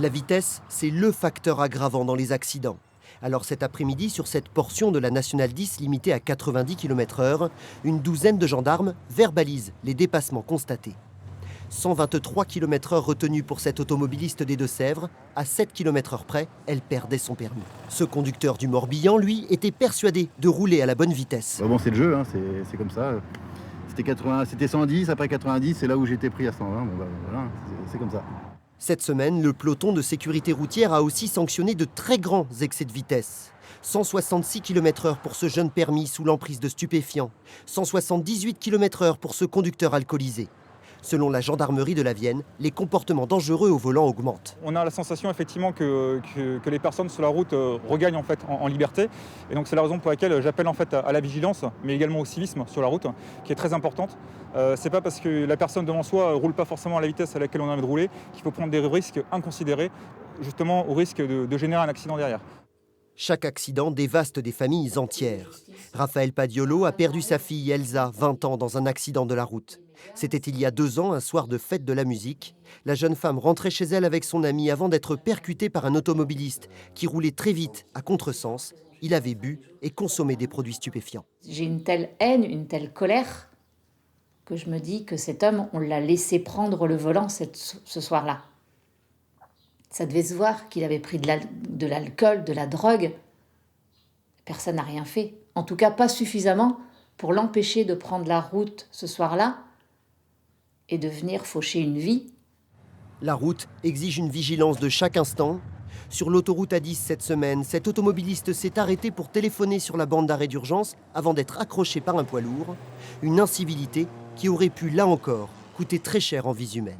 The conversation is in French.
La vitesse, c'est le facteur aggravant dans les accidents. Alors cet après-midi, sur cette portion de la Nationale 10 limitée à 90 km/h, une douzaine de gendarmes verbalisent les dépassements constatés. 123 km/h retenus pour cette automobiliste des Deux-Sèvres. À 7 km/h près, elle perdait son permis. Ce conducteur du Morbihan, lui, était persuadé de rouler à la bonne vitesse. Bon, c'est le jeu, hein, c'est comme ça. C'était 110, après 90, c'est là où j'étais pris à 120. Bon, voilà, c'est comme ça. Cette semaine, le peloton de sécurité routière a aussi sanctionné de très grands excès de vitesse. 166 km/h pour ce jeune permis sous l'emprise de stupéfiants. 178 km/h pour ce conducteur alcoolisé. Selon la gendarmerie de la Vienne, les comportements dangereux au volant augmentent. On a la sensation effectivement que les personnes sur la route regagnent en fait en liberté. Et donc c'est la raison pour laquelle j'appelle en fait à la vigilance, mais également au civisme sur la route, qui est très importante. C'est pas parce que la personne devant soi roule pas forcément à la vitesse à laquelle on a envie de rouler qu'il faut prendre des risques inconsidérés, justement au risque de générer un accident derrière. Chaque accident dévaste des familles entières. Raphaël Padiolo a perdu sa fille Elsa, 20 ans, dans un accident de la route. C'était il y a 2 ans, un soir de fête de la musique. La jeune femme rentrait chez elle avec son ami avant d'être percutée par un automobiliste qui roulait très vite à contresens. Il avait bu et consommé des produits stupéfiants. J'ai une telle haine, une telle colère que je me dis que cet homme, on l'a laissé prendre le volant ce soir-là. Ça devait se voir qu'il avait pris de l'alcool, de la drogue. Personne n'a rien fait. En tout cas, pas suffisamment pour l'empêcher de prendre la route ce soir-là et de venir faucher une vie. La route exige une vigilance de chaque instant. Sur l'autoroute A10 cette semaine, cet automobiliste s'est arrêté pour téléphoner sur la bande d'arrêt d'urgence avant d'être accroché par un poids lourd. Une incivilité qui aurait pu, là encore, coûter très cher en vies humaines.